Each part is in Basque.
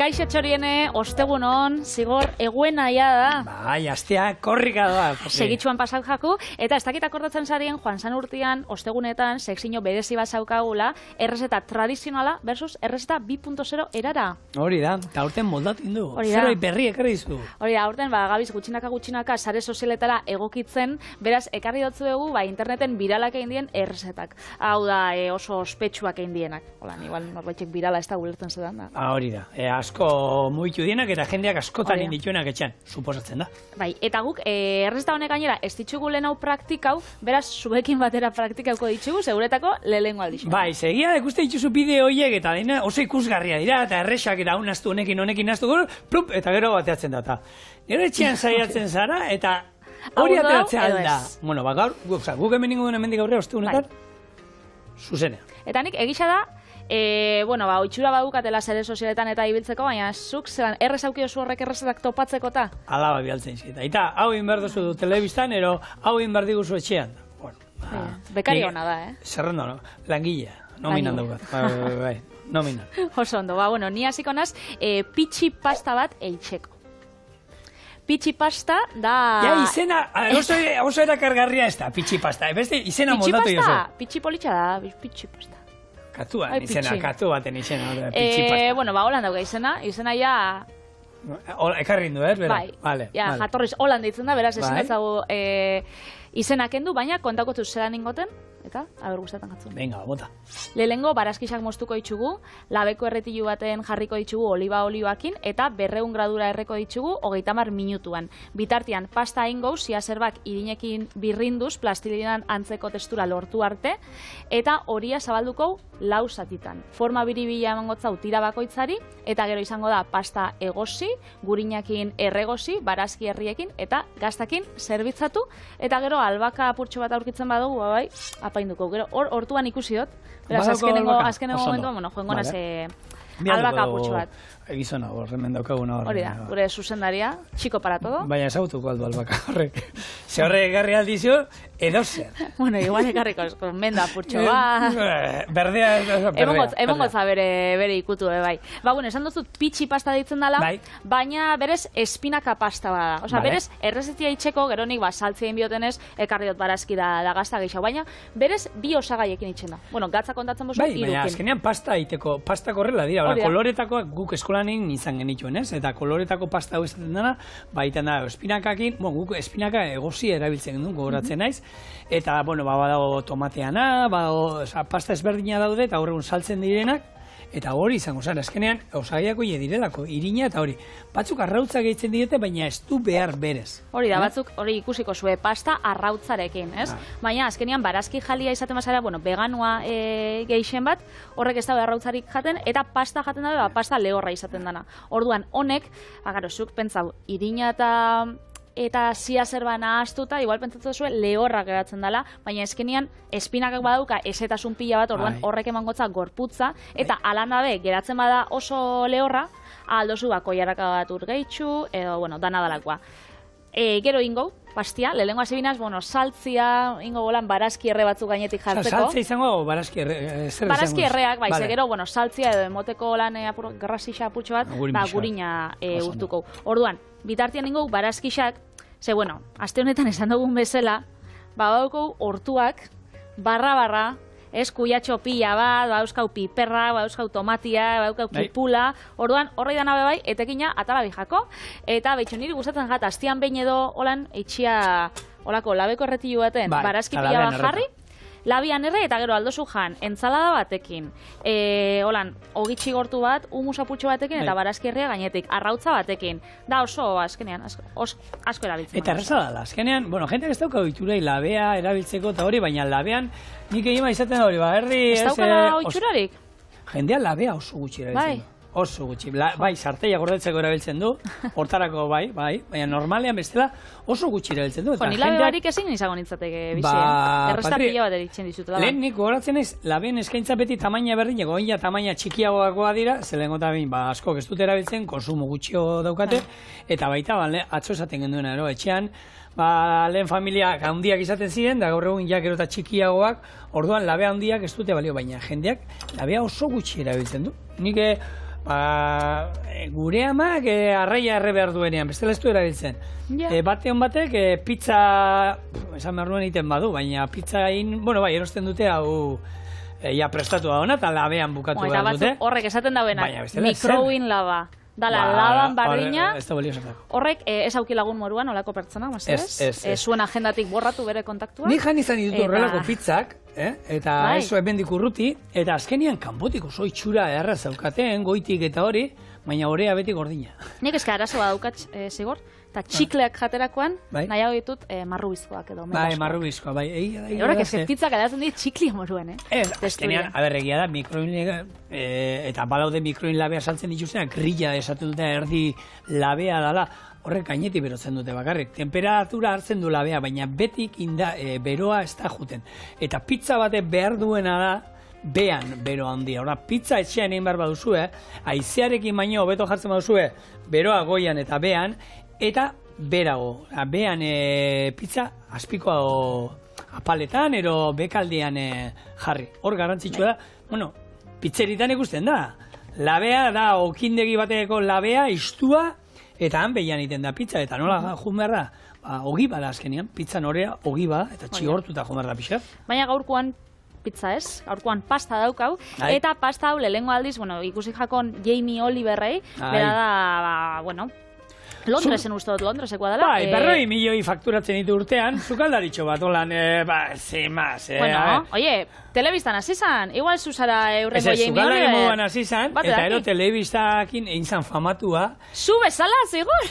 Kaixo Txoriene, ostegun on, zigor eguenaia da. Bai, astea korrika da. Segitxuan pasau jaku, eta ez dakit akordatzen zarien Joan San Urtean, ostegunetan, sekzino berezi bat zaukagula, errezeta tradizionala versus errezeta 2.0 erara. Hori da, eta aurten moldatu indu. Hori da. Zerbait berri ekarri dizu. Hori da, aurten, gabiz gutxinaka sare sozialetara egokitzen, beraz, ekarri dutzu dugu, interneten viralak egin dien errezetak. Hau da, oso ospetsuak egin dienak. Hola, igual norbaitek virala ez da ulertzen zedan da. Hori da, asko mugitu dienak eta jendeak askotan indituenak etxean, suposatzen da. Bai, eta guk, errezeta honek gainera, ez ditugu lehen hau praktikau, beraz, zuekin batera praktikauko ditugu, seguretako lehengo aldixo. Bai, segia ikuste dituzu bideo horiek eta dena oso ikusgarria dira, eta erresak eta unaztu honekin naztu gero, plup, eta gero bateatzen data. Gero etxean saiatzen zara, eta hori ateratzen alda. Bueno, gaur, guk hemen ingo duen hemendik aurrera, ostegunetan, zuzenean. Eta nik egisa da, oitxura badukatela sare sozialetan eta ibiltzeko, baina zuk zelan errezauki oso horrek errezetak topatzeko eta? Alaba bialtzen zita. Eta hau inbar duzu du telebistan, ero hau inbar diguzu etxean. Bekari hona da, Zerrenda, no? Langilea. Nominan daukat. Bai, nominan. Oso ondo, ni hasiko naz, pitxi pasta bat eitzeko. Pitxi pasta da... Ja, izena, oso erakargarria ez da, pitxi pasta. Beste, izena moldatu jozu. Pitxi politxa da, pitxi pasta. Katuan, izena, katu baten izena, pitxi pasta. Holan dauka izena ja... Ekarri indu, Bai, jatorriz holan deitzen da, beraz, ezin ezagu izenak endu, baina kontakotuz zelan ingoten, eta, aber guztetan jatzun. Venga, bota. Lehengo barazkisak moztuko ditugu, labeko erretilu baten jarriko ditugu oliba olioakin, eta 200 gradura erreko ditugu 30 minutuan. Bitartian, pasta ingo, ziazerbak irinekin birrinduz, plastilinan antzeko testura lortu arte, eta horia zabalduko 4 zatitan. Forma biribila emangotzau tira bakoitzari, eta gero izango da pasta egosi, gurinakin erregosi, barazki herriekin, eta gaztakin zerbitzatu, eta gero albaka apurtxo bat aurkitzen badugu, apainduko. Gero hortuan ikusi dut, beraz azkenengo momentuan, joengo naz albaka apurtxo bat. Egizona hor, hemen daukaguna hor. Hori da, gure zuzendaria, txiko para todo. Baina ezagutuko aldo albaka horrek. Ze horrek egarri aldizio, edo zer. Igual ekarriko, menda apurtxo bat. Berdea, Emongoza bere ikutu, bai. Esan duzut pitxi pasta deitzen dela, baina berez espinaka pasta bada. Osa, berez errezetia itxeko, geronik saltzia inbiotenez, ekarri dut barazki da gazta gehiago, baina berez bi osagaiekin itxen da. Gatza kontatzen bozu, irukin. Baina azkenean pasta iteko, pasta korrela dira, koloretakoak guk eskolan izan genituen, eta koloretako pasta hau esaten dena, baita da, espinakakin, guk espinaka egosia erabiltzen genuen, gogoratzen naiz, eta, badago tomateana, pasta ezberdina daude, eta horregun saltzen direnak, eta hori izango zen, azkenean, osagaiako direlako, irina eta hori. Batzuk arrautza gehitzen direte, baina ez du behar berez. Hori da, batzuk hori ikusiko zue, pasta arrautzarekin, ez? Baina azkenean, barazki jalia izaten bazara, veganua geixen bat, horrek ez da arrautzarik jaten, eta pasta jaten da, pasta lehorra izaten dana. Orduan, honek, agarozuk, pentsau, irina eta zia zerban ahaztuta, igual pentsatzen zuen lehorrak geratzen dela, baina eskenean espinakak badauka esetasun pila bat, orduan horrek emangotza gorputza, eta alan dabe geratzen bada oso lehorra, aldozu koiarraka bat urgeitxu, edo, dana dalakoa. Gero ingo, pastia, lehengo azibinaz, saltzia, ingo golan barazki erre batzuk gainetik jartzeko. Saltzia izango barazki erre, barazki erreak, bai, gero, saltzia edo emoteko lan garrasixa apurtxo bat, gurina urtuko. Orduan, bitartian ingo barazkixak, ze, aste honetan esan dugun bezala, badauko hortuak, barra, kuiatxo pila bat, bauzkau piperra, bauzkau tomatia, bauzkau kipula, orduan, horrei dana bai, etekina atala bijako, eta behitxo niri gustatzen jat, astian behin edo, holan, eitxia, holako, labeko erretilu baten, barazki pila bat jarri, labian erre eta gero aldozu jan, entzalada batekin, holan, ogitxi gortu bat, humus aputxo batekin eta barazki herria gainetik, arrautza batekin. Da oso, azkenean, asko erabiltzen. Eta erraza dala, azkenean, jendeak ez dauka oiturei labea erabiltzeko eta hori, baina labean nik egin izaten da hori, herri... Ez daukala oiturarik? Jendea labea oso gutxi erabiltzen. Oso gutxi, sarteia gordetzeko erabiltzen du, hortarako baina normalean bestela oso gutxi erabiltzen du. Ni labe barik ezin izango nintzateke bizien, erresta pila bat eritzen dizut. Lehen nik gogoratzen ez, labeen eskaintza beti tamaina berdineko, tamaina txikiagoakoa dira, zelen gota askok ez dut erabiltzen, konsumo gutxio daukate, eta baita, atzo esaten genduena, etxean, lehen familiak handiak izaten ziren, da gaur egun jakero eta txikiagoak, orduan labea handiak ez dute balio, baina jendeak labea oso gutxi erabiltzen du. Nik Gure amak arraia erre behar duenean, bestela ez du erabiltzen. Batean batek pizza, esan behar duen egiten badu, baina pizza erosten dute hau prestatu da hona, eta labean bukatu behar dute. Eta batzuk horrek esaten dauena, mikroin lava. Dala, laban bardina, horrek ez auki lagun moruan, olako pertsona, zuen agendatik borratu bere kontaktua. Ni jan izan ditut horrelako pizzak, eta eso ebendik urruti, eta azkenian kanbotik oso itxura erra zaukaten, goitik eta hori, baina horea beti gordina. Nik eska arazoa daukat, Zigor, eta txikleak jaterakoan, nahiago ditut marrubizkoak edo. Marrubizkoa, bai. Horrek ez pizzak edatzen dit txiklia moruen, azkenean, egia da, mikroin, eta badaude mikroin labea saltzen dituztenak, grilla esaten dute erdi labea dala, horrek gainetik berotzen dute bakarrik. Temperatura hartzen du labea, baina betik beroa ez da juten. Eta pizza batek behar duena da, bean bero handia. Hora, pizza etxean egin behar baduzue, haizearekin baino hobeto jartzen baduzue, beroa goian eta bean, eta berago. Bean pizza azpikoa apaletan, ero bekaldean jarri. Hor garrantzitsua da, pizzeritan ikusten da. Labea da, okindegi bateko labea, istua, eta han behian iten da pizza, eta nola jun behar da? Ogi bada azkenean, pizza norea ogi bada, eta txigortuta jun behar da pixar. Baina gaurkoan pizza ez, gaurkoan pasta daukau, eta pasta hau lehengo aldiz, ikusi jakon Jamie Oliverrei, bera da, Londresen uste dut, Londresekoa dela. 200 milioi fakturatzen ditu urtean, zukaldaritxo bat, holan, zemaz. Oie, telebistan hasi zan, igual zuzara eurrengo Jamie Oliver. Zukaldari moduan hasi zan, eta ero telebistakin egin zan famatua. Zu bezala, Zigor?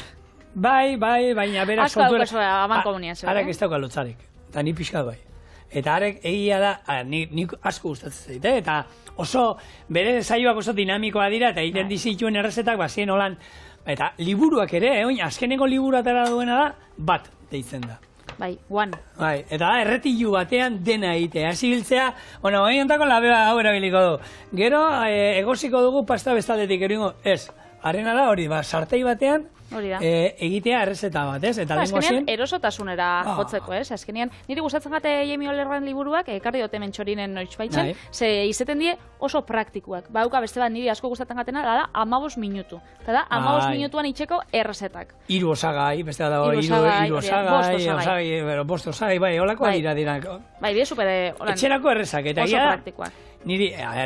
Bai, baina berak soltura. Asko daukazu aman komunia zuen. Arek ez dauka lotzarek, eta ni pixkat bai. Eta arek egia da, nik asko gustatzen zait, eta oso, bere saioak oso dinamikoa dira, eta egiten dizituen errezetak, bazien holan, eta liburuak ere, azkeneko liburu atara duena da, bat deitzen da. Bai, one. Bai, eta erretilu batean dena egitea. Hasi hiltzea, hori ontako labea hau erabiliko du. Gero, egosiko dugu pasta bestaldetik eringo, ez, arena da hori, sartei batean, egitea errezeta bat, ez? Eta azkenean erosotasunera jotzeko, ez? Azkenean, niri gustatzen gate Jamie Oliverren liburuak, ekarri dote mentxorinen noizbaitzen, ze izeten die oso praktikuak. Bauka beste bat niri asko gustatzen gatena, da 15 minutu. Eta da, 15 minutuan itxeko errezetak. 3 osagai, beste da dago, 5 osagai, bai, holakoa dira. Bai, bide super, etxerako errezak, eta oso praktikuak.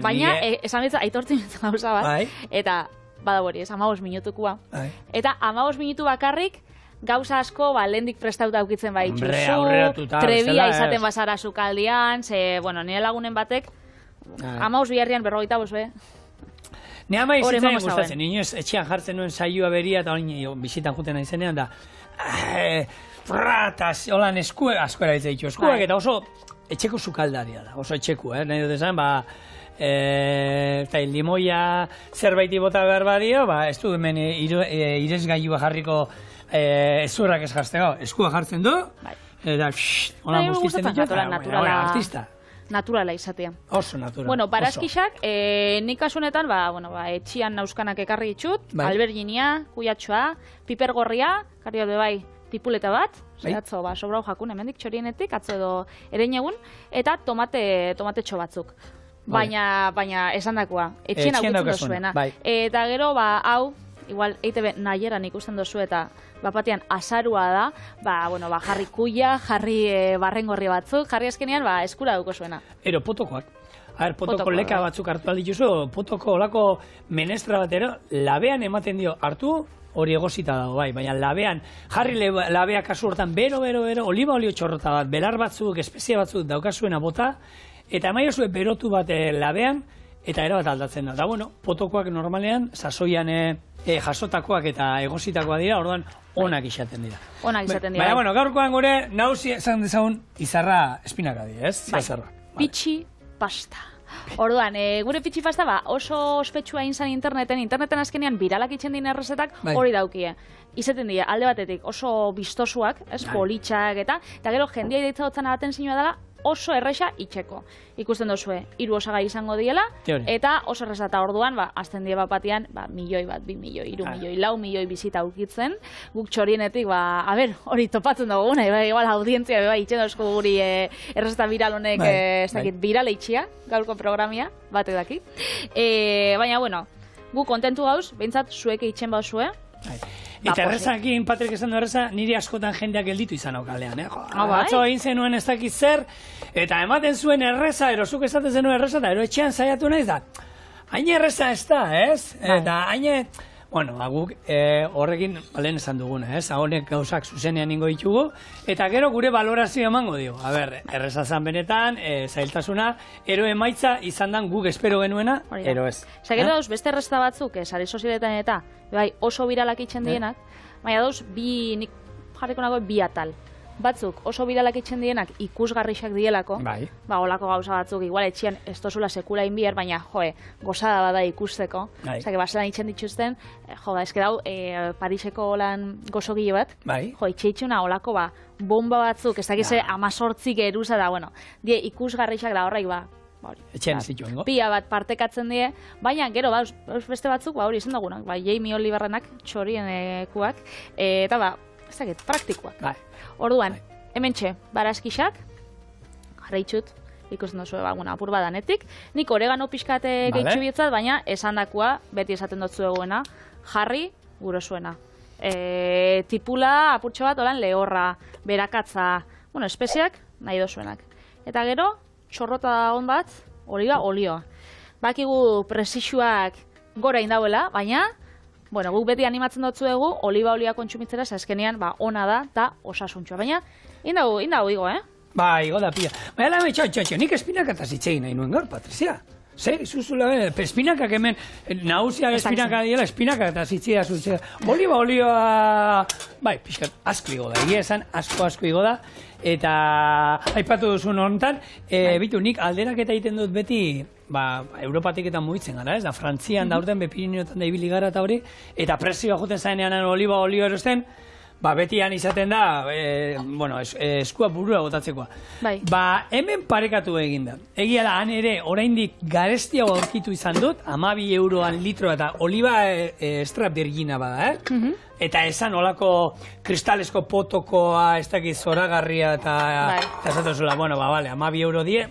Baina, esan bitza, aitortzen gauza bat, eta badabori, ez, 15 minutukua. Eta 15 minutu bakarrik, gauza asko, lehendik prestauta aukitzen baitxuzu, trebia izaten bazara sukaldian, nire lagunen batek, 15 biharrian 45, Ni ama izitzen gustatzen, inoz etxean jartzen nuen saioa beria, eta hori bizitan juten nahi zenean, da, holan eskuek, asko erabiltzen ditu, eskuek, eta oso etxeko sukaldaria da, oso etxeku, nahi dut esan, eta limoia zerbaiti bota behar badio, ez du hemen iresgailua jarriko ezurrak ez jartzeko, eskua jartzen du, eta hola guztizten ditu, eta artista. Naturala izatea. Oso naturala. Bueno, barazkixak, nik kasunetan, etxian nauskanak ekarri ditut, alberginia, kuyatxoa, pipergorria, karri hori bai, tipuleta bat, atzo, sobrau jakun, hemendik txorienetik, atzo edo erein eta tomatetxo batzuk. Baina esandakoa, etxien aukitzen dozuena. Eta gero, hau, igual, EITB nahieran ikusten dozu eta bapatean azarua da, jarri kuia, jarri barrengorri batzuk, jarri azkenean, eskura duko zuena. Ero, potokoak. Potoko leka batzuk hartu aldituzu, potoko olako menestra batero, labean ematen dio hartu, hori egosita dago, baina labean, jarri labea kasu hortan, bero, oliba olio txorrota bat, belar batzuk, espezia batzuk daukazuena bota, eta emaiozue berotu bat labean, eta erabat aldatzen da. Da, potokoak normalean, sasoian jasotakoak eta egositakoa dira, orduan onak izaten dira. Onak izaten dira. Baina, gaurkoan gure, nauzi esan dezagun, izarra espinaka dira, ez? Pitxi pasta. Orduan, gure pitxi pasta oso ospetsua inzan interneten azkenean biralak itxen dien errezetak hori daukie. Izaten dira, alde batetik oso bistosuak, politxak eta gero jendia ideitza dutzen abaten zinua dela, oso erresa itxeko. Ikusten dozue, 3 osagai izango diela, eta oso errezata orduan, azten die bapatian, milioi bat, 2 milioi, 3 milioi, 4 milioi bizita aukitzen, guk txorienetik, hori topatzen dugu guna, igual audientzia, itxen dozko guri errezeta viral honek, ez dakit, viral eitxia, gaurko programia, batek daki. Baina, gu kontentu gauz, behintzat zuek eitzen bauzue. Eta errezakin, Patrik esan du erreza, niri askotan jendeak gelditu izan okalean, atzo egin zenuen ez dakit zer, eta ematen zuen erreza, erozuk esaten zenuen erreza, eta ero etxean saiatu naiz da, hain erreza ez da, ez? Eta hain, bueno, guk horrekin lehen esan duguna, ez? Honek gauzak zuzenean ingo ditugu, eta gero gure valorazio emango dio. A ber, erreza zan benetan, zailtasuna, ero emaitza izan dan guk espero genuena, ero ez. Gero dauz, beste errezta batzuk, sare sozialetan eta, oso viralak itzen dienak, baina dauz, nik jarriko nago bi atal. Batzuk oso viralak itzen dienak ikusgarrixak dielako, olako gauza batzuk, igual etxian ez tozula sekula inbier, baina, gozada bada ikusteko, zake, baselan itzen dituzten, ez dau, Pariseko lan gozogile bat, itxeitxuna olako bomba batzuk, ez dakize 18 geruza da, die ikusgarrixak da horreik etxean ez dituengo. Pia bat partekatzen die, baina gero beste batzuk, hori izan dagunak, Jamie Oliverrenak, txorienekuak, eta ez dakit, praktikoak. Orduan, hementxe, barazkixak, jarraitxut, ikusten duzu apur badanetik, nik oregano pixkate gehitxu bietzat, baina esandakoa, beti esaten dutzu egoena, jarri, gurosuena. Tipula, apurtxo bat, olan lehorra, berakatza, espeziak, nahi dozuenak. Eta gero, txorrota hon bat, oliba, olioa. Bakigu presixuak gora indauela, baina, guk beti animatzen dutzu egu, oliba olia kontsumitzera, azkenean, ona da, eta osasuntxua. Baina, indau igo, Igo da, pia. Baina, txo, nik espinaka eta zitzegin nahi nuen gaur, Patrizia. Zer, izuzula, espinakak hemen, nahuziak espinaka diela, espinaka eta zitzea zutzea. Oliba olioa, pixkat, asko igo da, egia esan, asko igo da. Eta, aipatu duzun honetan, bitu, nik alderak eta egiten dut beti, Europatik eta mugitzen gara, ez da, Frantzian da urten, Bepirinioetan da ibili gara eta hori, eta presioa joten zaenean oliba olio erosten, betian izaten da, eskua burua botatzekoa. Hemen parekatu egin da. Egia da, han ere, oraindik garestia aurkitu izan dut, 12 euroan litroa eta oliba extra virgina bada, Eta esan olako kristalesko potokoa, ez dakiz zoragarria eta esatu zula, 12 euro die,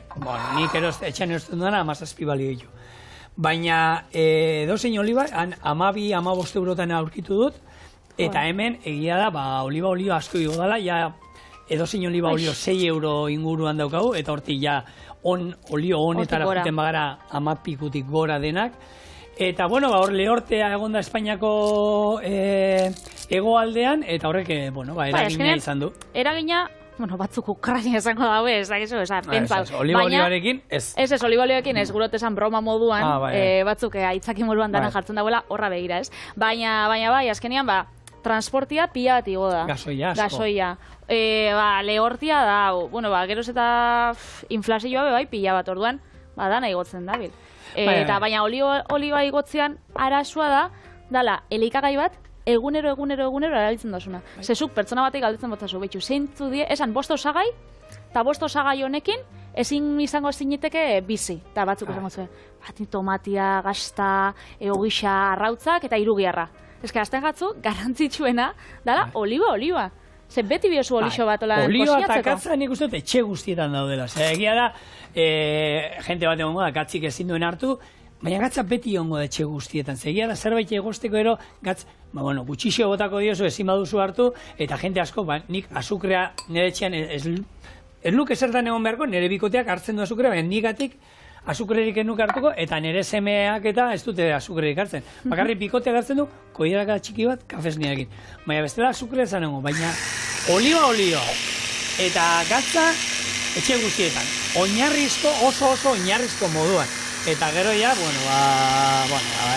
nik etxean erosten duena, 17 balio ditu. Baina, dozein oliba, 12-15 eurotan aurkitu dut, eta hemen, egia da, oliba olio asko igo dela, edozein oliba olio 6 euro inguruan daukagu, eta hortik olio honetara juten bagara 10 pikutik gora denak. Eta, hor lehortea egonda Espainiako hegoaldean, eta horrek, eragina izan du. Eragina, batzuk Ukraina esango daue, ez dakizu, pentsau. Oliba olioarekin, ez. Ez, oliba olioarekin, ez gurotesan broma moduan, batzuk aitzaki moduan dana jartzen dagoela, horra begira, ez. Baina, azkenean, transportia pila bat igo da. Gasoia, asko. Gasoia. Lehortia da, geroz eta inflazioa pila bat orduan, dana igotzen dabil. Eta baina oliba igotzean arazoa da, dala, elikagai bat, egunero erabiltzen dozuna. Zezuk pertsona batek galdetzen botzazu, behitxu, zeintzu die, esan 5 osagai, eta 5 osagai honekin, ezin izango ziniteke bizi. Eta batzuk izango zuen, tomatia, gazta, ogisa, arrautzak, eta irugiarra. Ez que, azten gatzu, garantzitsuena, dala, oliba. Zer beti biozu olixo bat olan kosiatzeko? Olioa eta katza nik uste dut etxe guztietan daudela. Egia da, jente bat egongo da, gatzik ezin duen hartu, baina gatza beti egongo da etxe guztietan. Egia da, zerbait egosteko ero, gatz, gutxixo botako diozu ezin baduzu hartu, eta jente asko, nik azukrea nire etxean, ez luke zertan egon beharko, nire bikoteak hartzen du azukrea, baina nikatik azukrerik enuk hartuko, eta nire semeak eta ez dute azukrerik hartzen. Bakarrik bikoteak hartzen du, koiaraka txiki bat, kafesniarekin. Baina bestela azukrea zan egon, baina olio, eta gatza etxe guztietan. Oso oinarrizko moduan. Eta gero ja,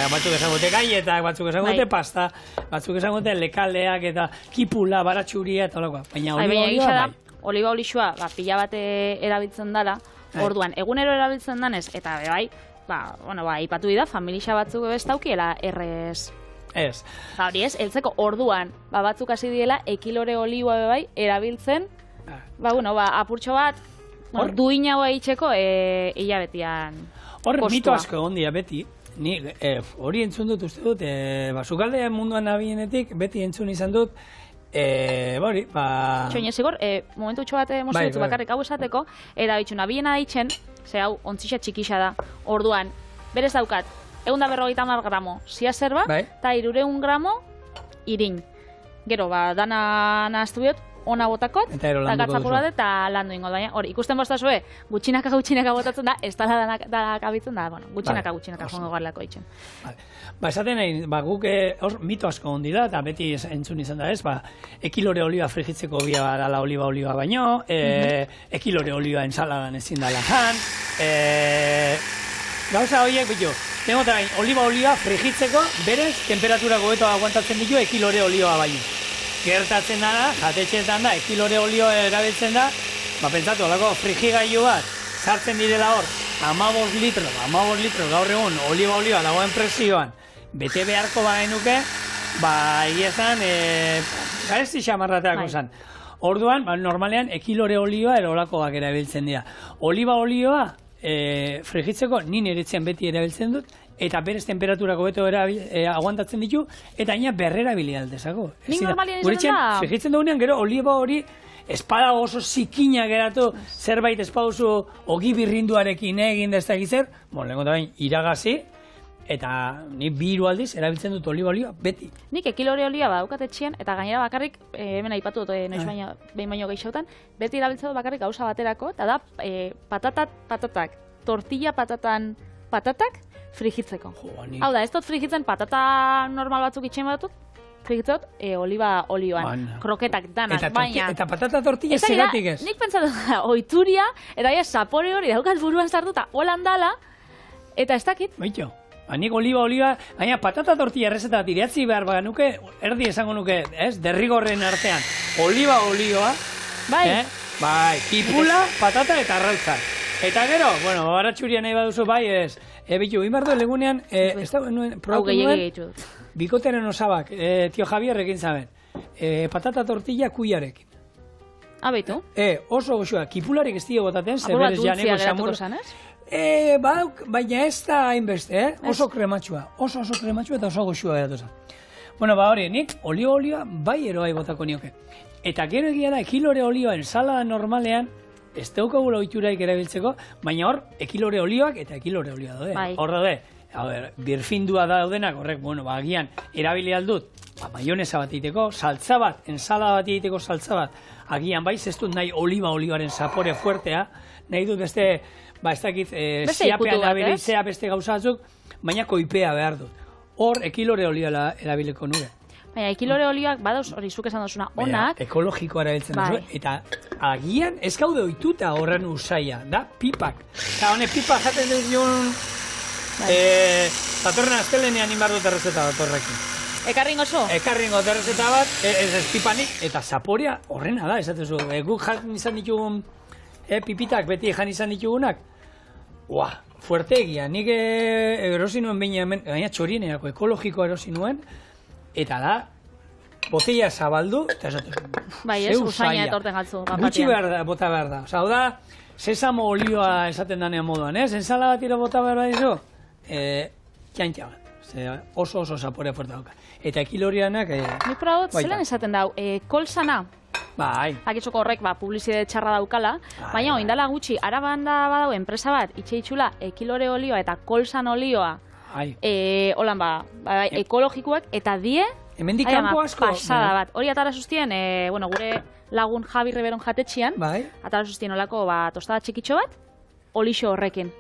batzuk esan gote gaietak, batzuk esan gote pasta, batzuk esan gote lekaldeak eta kipula, baratxuria eta olakoa. Baina olioa bai. Oliba olixoa, pila bat erabiltzen dela, orduan, egunero erabiltzen danez, eta ipatu dira, familia batzuk ez daukiela errez. Ez. Hori ez, eltzeko orduan, batzuk hasi diela, ekilore olioa erabiltzen, apurtxo bat, duinagoa itxeko, hilabetian. Hor, mito asko egon dira beti, hori entzun dut uste dut, sukalde munduan nabienetik, beti entzun izan dut, Txoin ezigor, momentu utxo bat mozu dut bakarrik hau esateko, eta bitxuna biena daitzen, ze hau ontzixa txikixa da, orduan, berez daukat, 150 gramo ziazer bat, eta 300 gramo irin. Gero, dana nahaztu biot, ona botakot, eta gatzapur bat eta landu ingo. Baina, hori, ikusten bostazue, gutxinaka botatzen da, ez dala danak abitzen da, bueno, gutxinaka jongo garlako itxen. Esaten nahi, guk mito asko ondila, eta beti entzun izan da ez, ekilore olioa frigitzeko bia dala oliba baino, ekilore olioa ensaladan ezin dala jan, gauza horiek, bitu, dengo oliba olioa frigitzeko, berez, temperaturako beto aguantatzen ditu ekilore olioa baino. Gertatzen da, jatetxeetan da, ekilore olioa erabiltzen da, pentsatu, olako frigigailu bat, sartzen direla hor, 15 litro gaur egun olioa dagoen presioan, bete beharko bagenuke, egiezan, garesti xamarrateako zan. Orduan, normalean, ekilore olioa erolakoak erabiltzen dira. Oliba olioa, frigitzeko, nien eritzen beti erabiltzen dut, eta berez temperaturako beto aguantatzen ditu, eta ina berrera bilialdezako. Nik normalien izan da? Frigitzen dugunean, gero, oliba hori, espada oso zikina geratu, zerbait espaduzu ogi birrinduarekin egin dezta egizer, lehenko da bain, iragazi, eta ni 2 aldiz erabiltzen dut oliba olioa, beti. Nik ekilore olioa badaukat etxean, eta gainera bakarrik, hemen aipatu dut, noiz behin baino gehixautan, beti erabiltzen dut bakarrik gauza baterako, eta da patatak, tortilla patatak, frigitzeko. Hau da, ez dut frigitzen patata normal batzuk itxen batut, frigitzot oliba olioan, kroketak danak, baina... Eta patata tortilla zeratik ez? Nik pentsatu da, oituria, eta zapore hori daukat buruan sartuta, holan dala, eta ez dakit. Baito, nik oliba, baina patata tortilla errezeta tiratzi behar nuke, erdi esango nuke, ez, derrigorren artean, oliba olioa, bai, kipula, patata eta arrautza. Eta gero, baratxuria nahi baduzu, ez, bitu, inbardo legunean, ez da probatu nuen, bikotearen osabak, tio Javierrekin zaben, patata tortilla kuiarekin. Beitu? Oso goxua, kipularik ez dio botaten, zeberez janeko xamur. Baina ez da hainbeste, oso krematxua, oso krematxua eta oso goxua geratu zen. Hori, nik olioa bai eroai botako nioke. Eta gero egia da, ekilore olioa ensalada normalean, ez daukagula oituraik erabiltzeko, baina hor, ekilore olioak eta ekilore olioa daude. Hor daude, birfindua daudenak, horrek, agian, erabili aldut, maionesa bat egiteko, saltza bat, ensalada bat egiteko saltza bat, agian bai, ez dut nahi olioaren zapore fuertea, nahi dut beste, ez dakit, ziapean aberitzea beste gauzatzuk, baina koipea behar dut. Hor, ekilore olioa erabileko nure. Baina, ekilore olioak, badauz, hori zuk esan duzuna, onak... Ekologikoa erabiltzen duzu, eta agian ez gaude ohituta horren usaia, da pipak. Eta honek pipak jaten dut joan... Datorren astelenean inbar dut errezeta datorrekin. Ekarringo zo? Ekarringo errezeta bat, ez pipanik, eta zaporea horrena da, esatezu. Guk jan izan ditugun pipitak, beti jan izan ditugunak, fuerte egia. Nik erosi nuen baina txorienerako ekologikoa erosi nuen, eta da, botella zabaldu, eta esatezu. Bai, ez, usaina etorten gatzu. Gutxi bota behar da. Osa, hau da, sesamo olioa esaten danean moduan, ez? Ensala bat ira bota behar da izo? Txantxa bat. Oso zaporea fuerte dauka. Eta ekilorianak... Nik probot, zelan esaten dau, kolsana. Bai. Akitzoko horrek, publizide txarra daukala, baina oindala gutxi, araban da badau, enpresa bat, itxeitxula, ekilore olioa eta kolsan olioa, holan ekologikoak, eta die, hemendik kanpo asko. Pasada bat. Hori atara sustien, gure lagun Javi Riberon jatetxian, atara sustien olako tostada txikitxo bat, olixo horrekin.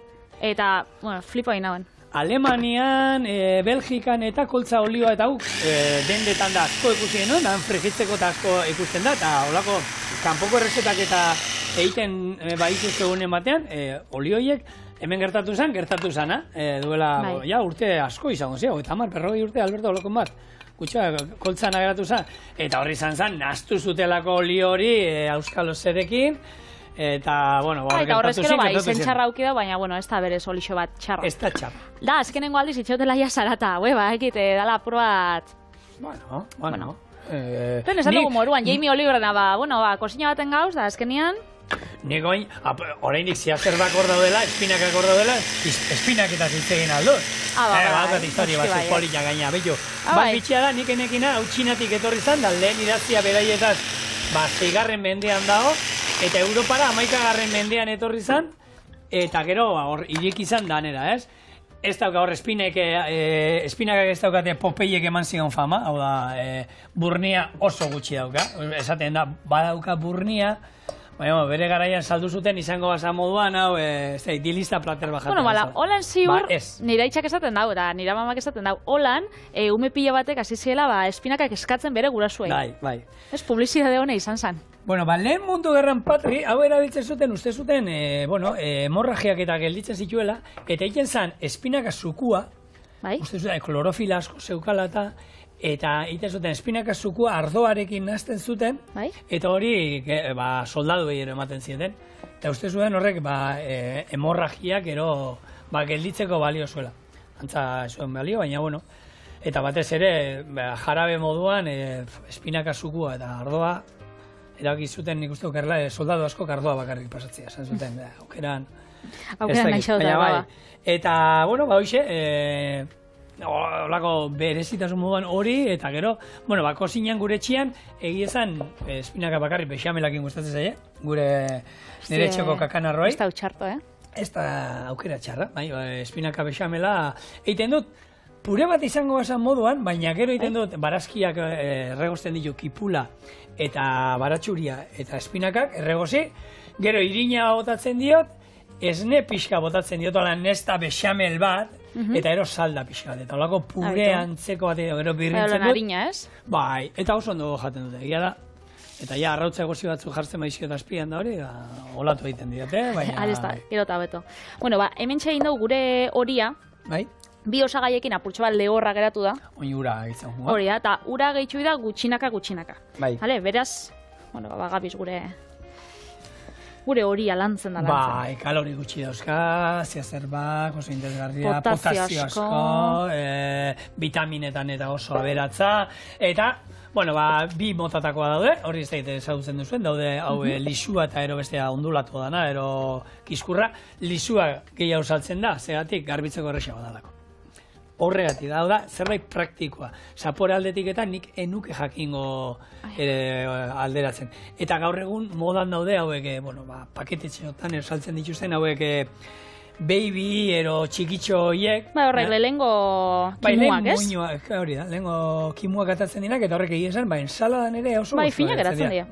Eta, flipa inauen. Alemanian, Belgikan eta koltza olioa eta dendetan da asko ikusten, no? Dan frigitzeko eta asko ikusten da, eta olako kanpoko errezetak eta egiten baituzte gunen batean, olioiek hemen gertatu zana, duela urte asko izango zio, eta 40 urte Alberto Olokon bat. Kutxa, koltzan ageratu zen, eta horri izan zen, naztu zutelako olio hori auskalozerekin, eta, eta horrezkero izen txarra auki da, baina, ez da berez olixo bat txarra. Ez da txarra. Da, azkenengo aldiz itxotela ja zarata, ekite, dala aprobat... Bueno. Ren esan dugu moruan, Jamie Oliverena, kosina baten gauz, da, azkenian... Nik oin, orainik ziazerbak hor daudela, espinakak hor daudela, espinaketaz hitzegin alduz. Bakat historia bat zupolita gaina, behitu. Bat bitxia da, nik enekina, hau txinatik etorri zan, da lehen idazia beraietaz, 6. mendean dago, eta Europara 11. mendean etorri zan, eta gero, hor, irik izan danera, ez? ez dauka hor espinakak ez daukate Popeyek eman zion fama, hau da, burnia oso gutxi dauka, esaten da, badauka burnia, baina bere garaian saldu zuten izango basa moduan, hau, dilista plater bajatzen. Bueno, bala, holan ziur, nire itxak esaten dau, eta nire mamak esaten dau, holan, ume pila batek hasi ziela, espinakak eskatzen bere gurasuei. Bai. Ez publizidade hone izan zan. Bueno, lehen mundu gerran patri, hau erabiltzen zuten, uste zuten, hemorragiak eta gelditzen zituela, eta egiten zan, espinaka zukua, uste zuten, klorofila asko zeukala eta egiten zuten, espinaka zukua ardoarekin nazten zuten, eta hori soldadu ero ematen zieten. Eta uste zuen horrek, hemorragiak ero gelditzeko balio zuela. Antza zuen balio, baina, bueno, eta batez ere, jarabe moduan, espinaka zukua eta ardoa, erabaki zuten nik uste okerla, soldadu asko ardoa bakarrik pasatzea, esan zuten, aukeran naixo da. Eta, bueno, hoxe, holako berezitasun moduan hori, eta gero, bueno, kosinan gure etxian, egiezan, espinaka bakarrik bexamelakin gustatzen zaie, nire etxeko kakanarroi. Ez da utxarto, Ez da aukera txarra, espinaka bexamela, egiten dut, pure bat izango basan moduan, baina gero egiten dut, barazkiak erregosten ditu kipula eta baratxuria eta espinakak erregozi, gero irina botatzen diot, esne pixka botatzen diot, ala nesta bexamel bat, eta ero salda pixka bat, eta olako pure antzeko bat, gero birrintzen dut. Harina, ez? Bai, eta oso ondo jaten dute, egia da. Eta ja, arrautza egozi batzu jartzen maizio eta azpian da hori, olatu egiten diote, baina... Arezta, gero eta beto. Bueno, hemen txegin dugu gure horia, bi osagaiekin apurtxo bat lehorra geratu da. Oin ura egitzen junga. Hori da, eta ura gehitxu da gutxinaka. Hale, beraz, bueno, gabiz gure horia lantzen da lantzen. Bai, kalori gutxi dauzka, ziazerbak, oso interesgarria, potasio asko, vitaminetan eta oso aberatza, eta, bueno, bi motatakoa daude, hori ez daite ezagutzen duzuen, daude hau lisua eta ero bestea ondulatu dana, ero kiskurra, lisua gehiago saltzen da, zegatik garbitzeko errexago dalako. Horregatik da, zerbait praktikoa. Zapore aldetik eta nik enuke jakingo alderatzen. Eta gaur egun modan daude hauek, paketetxeotan saltzen dituzten hauek baby ero txikitxo hiek. Horrek lehengo kimuak, ez? Hori da, lehengo kimuak atatzen dinak eta horrek egin zen, ensaladan ere oso gozo. Fina geratzen dira.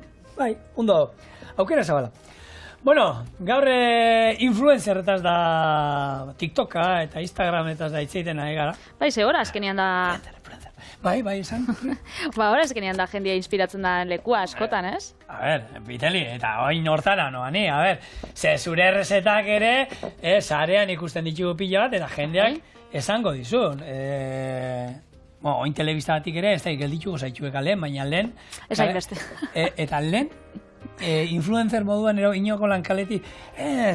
Ondo, aukera zabala. Bueno, gaur influencerretaz da TikToka eta Instagrametaz da itzeiten nahi gara. Ze hora azkenean da... Bai, esan. Hora azkenean da jendia inspiratzen da lekua askotan, ez? Biteli, eta oin hortara noani, ze zure errezetak ere, zarean ikusten ditugu pila bat, eta jendeak esango dizun. Oin telebiztatik ere, ez da ikelditugu zaitxuek alen, baina lehen... Ez hainbeste. Eta lehen, influencer moduan ero inoko lankaleti,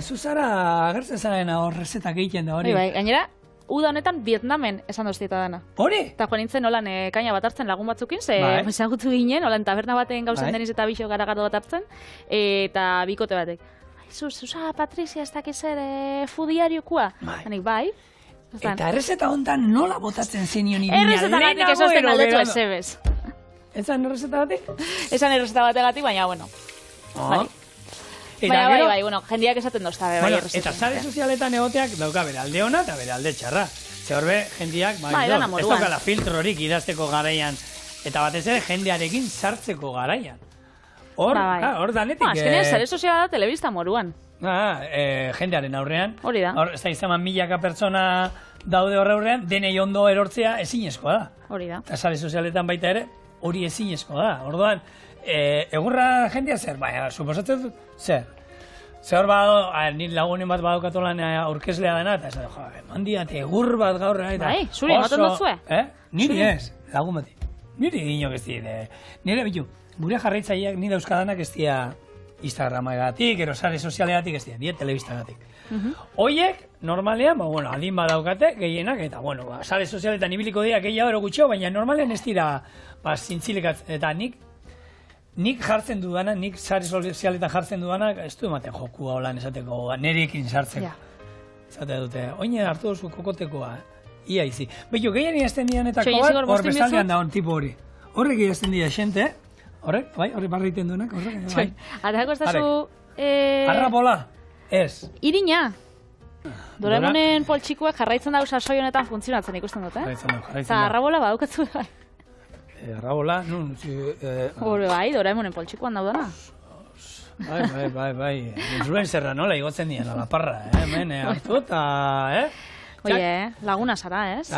zuzara agertzen zaren horrezetak egiten da hori. Gainera, uda honetan Vietnamen esan doztieta dana. Hori? Eta joan nintzen holan kaina bat hartzen lagun batzukin, ze ezagutu ginen, holan taberna baten gauzen deniz eta bixo garagatu bat hartzen, eta bikote batek. Zuza, Patrizia, ez dakiz ere fudiariokua? Bai. Eta errezeta hontan nola botatzen zenion irina? Errezeta batik esosten aldetu ezebez. Ezan errezeta batik? Ezan errezeta bategatik, baina, bueno. Bai, bueno, jendiak esaten dozta, bai, errezeta. Eta sare sozialetan egoteak dauka bere alde ona eta bere alde txarra. Ze horbe, jendiak, ez daukala filtrorik idazteko garaian, eta batez ere jendearekin sartzeko garaian. Hor danetik... Azkenean, sare soziala da telebista moruan. Jendearen aurrean. Hori da. Ez da izaman milaka pertsona daude horre aurrean, denei ondo erortzea ezinezkoa da. Hori da. Eta sare sozialetan baita ere, hori ezinezkoa da. Orduan, egurra jendea zer? Baina, suposatzen dut, zer? Zer bado, nire lagunen bat badokatolan aurkezlea dena, eta ez da, mandiat, egur bat gaur. Bai, zuri, ematen dut zue? Niri ez, lagun bati. Niri inok ez dira. Nire bitu, gure jarraitzaileak nire euskadanak ez dira Instagramagatik, ero sare sozialegatik ez dira, telebistagatik. Hoiek, normalean, adin badaukate, gehienak, eta, sare sozialetan ibiliko dira gehiago ero gutxo, baina normalean ez dira, zintzilekat, eta nik jartzen dudana, nik sare sozialetan jartzen dudana, ez du ematen jokua holan esateko, nerekin sartzeko. Zate dute, oine hartu duzu kokotekoa, ia izi. Beto, gehien iazten dianetako bat, hor bestaldean da hon tipo hori. Horrek iazten dira xente, horrek, bai, horrek barriten duenak, horrek, bai. Arako ez da zu... Arrapola, ez. Irina. Doraemonen poltsikoak jarraitzen dago sasoi honetan funtzionatzen ikusten dut, Jarraitzen du. Eta arrabola badukatzu bai. Arrabola, nun... Hore bai, Doraemonen poltsikoan daudana. Bai. Influencerra nola igotzen dien, alaparra, hemen hartu eta, Oie, laguna zara, ez?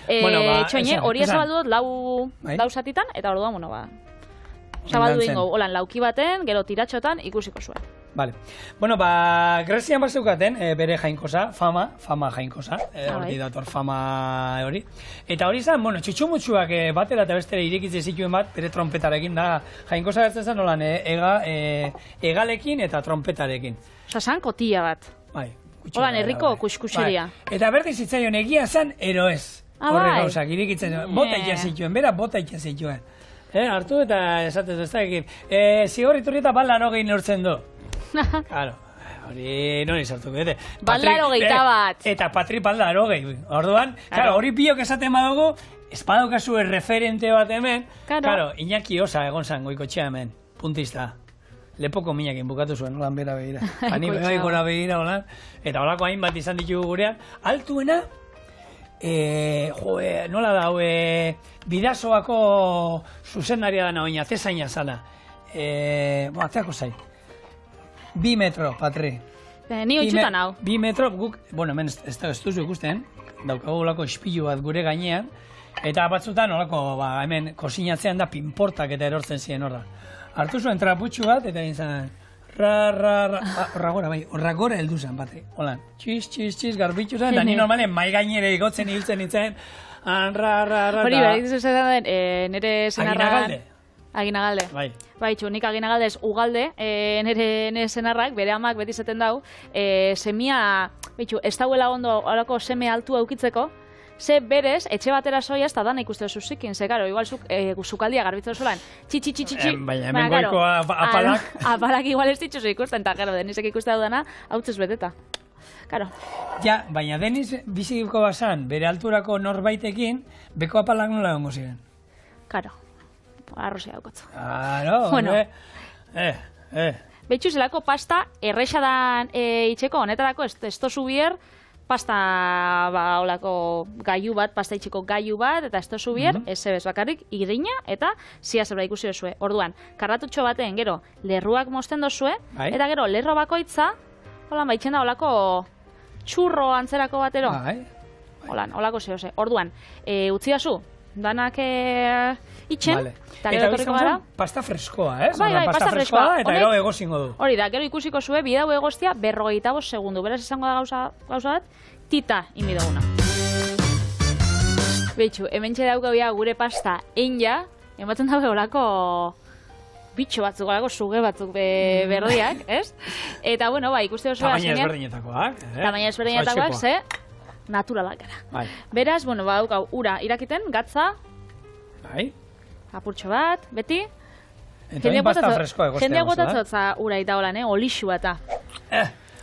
Txoine, hori ezabaldu dut lau satitan, eta orduan, zabaldu dingo, holan, lauki baten, gero tiratxotan ikusiko zuen. Vale. Grezian bat zeukaten, bere jainkosa, fama jainkosa, hori dator fama hori. Eta hori zan, txutxumutxuak batera eta bestera irekitzen zituen bat, bere trompetarekin, da jainkosa gertzen zen, holan, egalekin eta trompetarekin. Osa, zan kotilla bat. Bai. Holan, herriko kuskuseria. Eta berdin zitzaion egia zan, ero ez. Horre gauzak, irekitzen, bota ikia zituen, bera bota ikia zituen. Hartu eta esatez ez da egin. Zigorriturri eta balaro gehi neurtzen du. Claro, hori nori sartuko dute. Balaro gehieta bat. Eta Patri balaro gehi. Orduan, hori biok esaten badugu, espadaukazu referente bat hemen. Claro, Iñaki Osa egon zan goikotxea hemen, puntista. Lepoko minakin bukatu zuen, holan bera behira. Ani bebai gora behira, holan. Eta holako hainbat izan ditugu gurean. Altuena, nola da, Bidasoako zuzendaria dana oina, tezaina zala. Ateako zai. 2 metro, Patri. Ni oitzutan hau. 2 metro, guk, hemen ez duzu ikusten, daukagu olako ispilu bat gure gainean, eta batzutan olako, hemen kosinatzean da pinportak eta erortzen ziren horra. Hartu zuen traputxu bat, eta egin zen, horragora heldu zen, Patri. Holan, txiz, garbitxu zen, da ni normalen mai gainere igotzen hiltzen nintzen, hori, berik zuzetan den, nire zenarra... Aginagalde. Bai, nik Aginagaldez ugalde, nire senarrak, bere amak beti zaten dau, semia, ez dauela ondo horako seme altua aukitzeko, ze berez, etxe batera soia ez da dana ikuste zuzikin, ze garo, igual zukaldia garbitzen zolan, txi, baina hemen goiko apalak. Apalak igual ez ditxuzu ikusten, eta gero, Denisek ikuste hau dana, hau txez beteta. Karo. Ja, baina Denis biziko bazan, bere alturako norbaitekin, beko apalak nola gongo ziren. Karo. Arrozi daukotzu. Bueno. Betxu zelako pasta errexadan itxeko, honetarako ez tozu bier, pasta olako gaiu bat, pasta itxeko gaiu bat, eta ez tozu bier, ez ebez bakarrik, irina eta zia zebra ikusi dozue. Orduan, karratutxo baten, gero, lerruak mosten dozue, eta gero, lerro bakoitza, holan, baitxen da olako txurro antzerako batero. Holan, olako zehose. Orduan, utzi dazu, danak itxen, eta gero etorriko gara. Pasta freskoa, ez? Bai, pasta freskoa. Eta gero egozingo du. Hori da, gero ikusiko zue, bidau egoztia 45 segundu. Beraz izango da gauza bat, tita inbidoguna. Betxu, hemen txedauko gure pasta einja, ematen dago olako bitxo batzuk, olako suge batzuk berdiak, ez? Eta, bueno, ikuste oso tamaina ezberdinetakoak. Tamaina ezberdinetakoak, ze? Naturalak gara. Beraz, bueno, hau ura irakiten, gatza, apurtxo bat, beti. Eta hain pasta freskoa egostea. Jendeak botatzotza ura eta holan, olixu eta.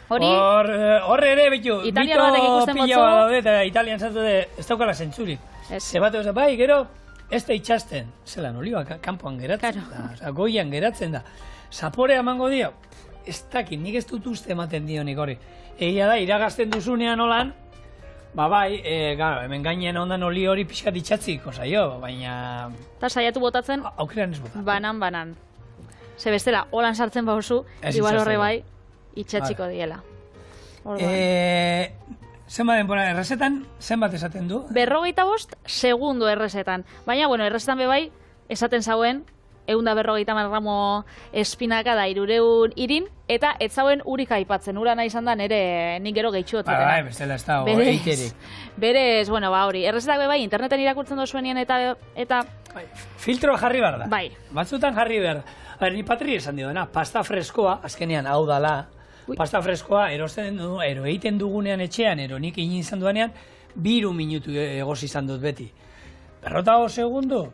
Hor ere, betu, italiano batek ikusten mito pila daude, eta italian zatu de, ez daukala zentzurik. Ze bat egoz, bai, gero, ez da itxasten. Zelan, olioak kanpoan geratzen da, goian geratzen da. Zaporea emango dio, ez dakit, nik ez dut uste ematen dio nik hori. Egia da, iragazten duzunean holan, bai, hemen gainean ondan oli hori pixkat itxatziko zaio, baina... Eta saiatu botatzen, aukeran ez botatzen. Banan. Ze bestela, holan sartzen bauzu, igual horre bai, itxatziko diela. Zenbat denbora errezetan, zenbat esaten du? 45 segundo errezetan. Baina, bueno, errezetan bebai, esaten zauen, 150 gramo espinaka da 300 irin, eta ez zauen urik aipatzen, ura nahi izan da nire nik gero gehitxu otzatera. Bai, bestela ez da, eiterik. Berez, bueno, hori, errezetak bebai, interneten irakurtzen duzuenien eta... Filtroa jarri behar da. Bai. Batzutan jarri behar da. Ni Patri esan dio dena, pasta freskoa, azkenean hau dala, pasta freskoa egiten dugunean etxean, nik egin izan duanean, 2 minutu egoz izan dut beti. 45 segundu,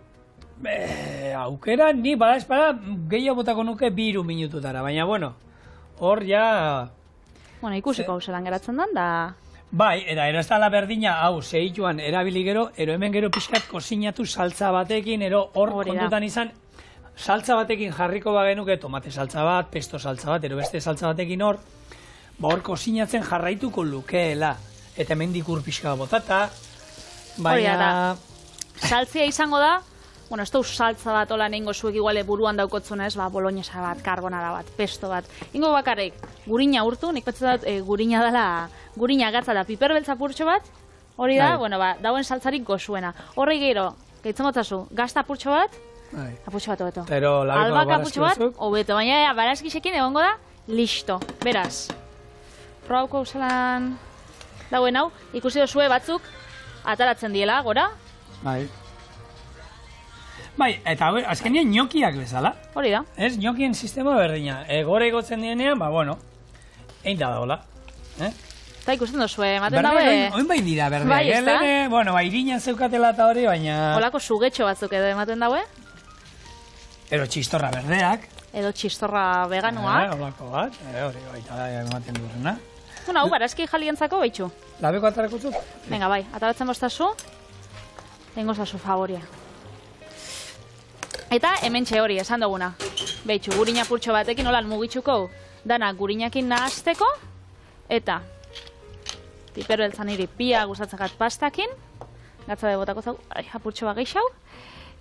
aukera, ni bada espada gehiago botako nuke 2 minututara, baina bueno, hor ja... Bueno, ikusiko hau zelan geratzen den, da... Bai, eta ero ez da berdina, hau, zehituan erabili gero, hemen gero pixkat kozinatu saltza batekin, hor kontutan izan, saltza batekin jarriko bagenuke, tomate saltza bat, pesto saltza bat, beste saltza batekin hor, hor kozinatzen jarraituko lukeela. Eta hemendik ur pixka botata, baina... Saltzia izango da, bueno, ez da saltza bat hola nengo zuek iguale buruan daukotzunez, boloñesa bat, carbonara bat, pesto bat. Ingo bakarrik, gurina urtu, nik petzetat gurina dela, gurina gatza da piperbeltza purtxo bat, hori da, bueno, dauen saltzarik gozuena. Horri gero, gaitzen gotzazu, gazta purtxo bat, apurtxo bat hobeto. Albaka purtxo bat, hobeto, baina barazkisekin egongo da, listo. Beraz, probauko zelan dauen hau, ikusi dozue batzuk ataratzen diela, gora. Bai, eta azkenean niokiak bezala. Hori da. Ez, niokien sistema berdina. Gore egotzen dienean, bueno, egin da daola. Eta ikusten dozue, ematen daue... Oin bain dira berdeak. Bai, ez da? Irinan zeukatela eta hori, baina... Olako sugetxo batzuk edo ematen daue. Edo txistorra berdeak. Edo txistorra veganuak. Olako bat, hori baita ematen durena. Hau, barazki jalientzako behitxu. Labeko atarako zut? Venga, bai, ataratzen boztazu. Tengo zazu favoria. Eta hementxe hori, esan duguna. Behitxu, gurina purtxo batekin holan mugitxuko. Dana gurinakin nahazteko. Eta tipero eltzan iri pia gustatzakat pastakin. Gatza botako zau, apurtxo bat geixau.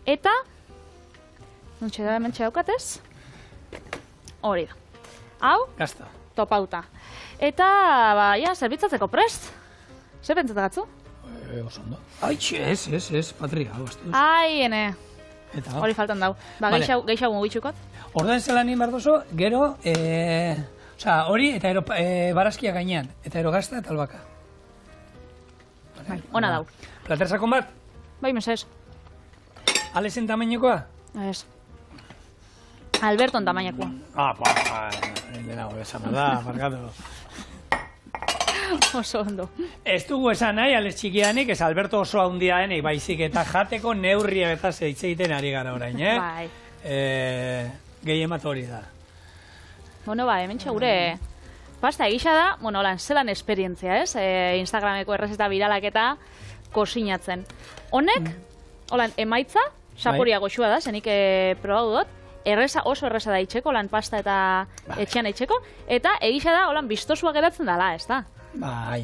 Eta nuntxe da hementxe daukatez. Hori da. Hau, gazta. Topauta. Eta, zerbitzatzeko prest. Zer pentsatakatzu? Oso ondo. Aitxe, ez, patria. Ai, ene. Hori faltan dau. Geixau mugitxukot. Orduan zelan egin bardozo, gero, hori eta barazkia gainean. Eta ero gazta eta albaka. Ona dau. Platersakon bat? Bai, mesez. Alezen tamainokoa? Ez. Alberton tamainakoa. Dena hori esan da, markatu. Oso ondo. Ez dugu esan nahi, ales txikianik, ez Alberto oso handia denik, baizik eta jateko neurria eta zeitz egiten ari gara orain, Bai. Gehien bat hori da. Bueno, hemen txegure pasta egisa da, bueno, zelan esperientzia, ez? Instagrameko errezeta viralak eta kosinatzen. Honek, holan, emaitza, saporia goxua da, zenik probatu dut, oso erreza da itxeko, lan pasta eta etxean itxeko, eta egisa da, holan, biztosua geratzen dela, ez da? Bai,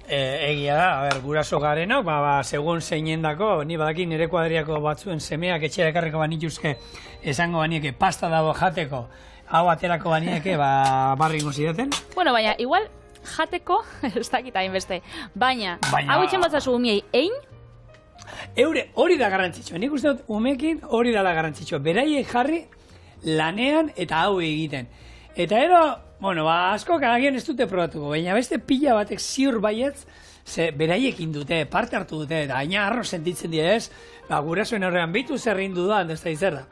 egia da, guraso garenok, segun zeinen dako, ni badaki nire kuadriako batzuen semeak etxera ekarriko banituzke esango banieke pasta dago jateko, hau aterako banieke, barri ingo zidaten. Bueno, baina, igual jateko, ez dakit hainbeste, baina, hau itxen batzazu umiei, ein? Hori da garrantzitsua, nik uste dut umekin hori da garrantzitsua, beraiek jarri lanean eta hau egiten. Eta ero, bueno, asko agian ez dute probatuko, baina beste pila batek ziur baietz, beraiekin dute, parte hartu dute, eta aina arro sentitzen dira ez, gurasoen horrean bitu zerrin dudan, ez da izerda.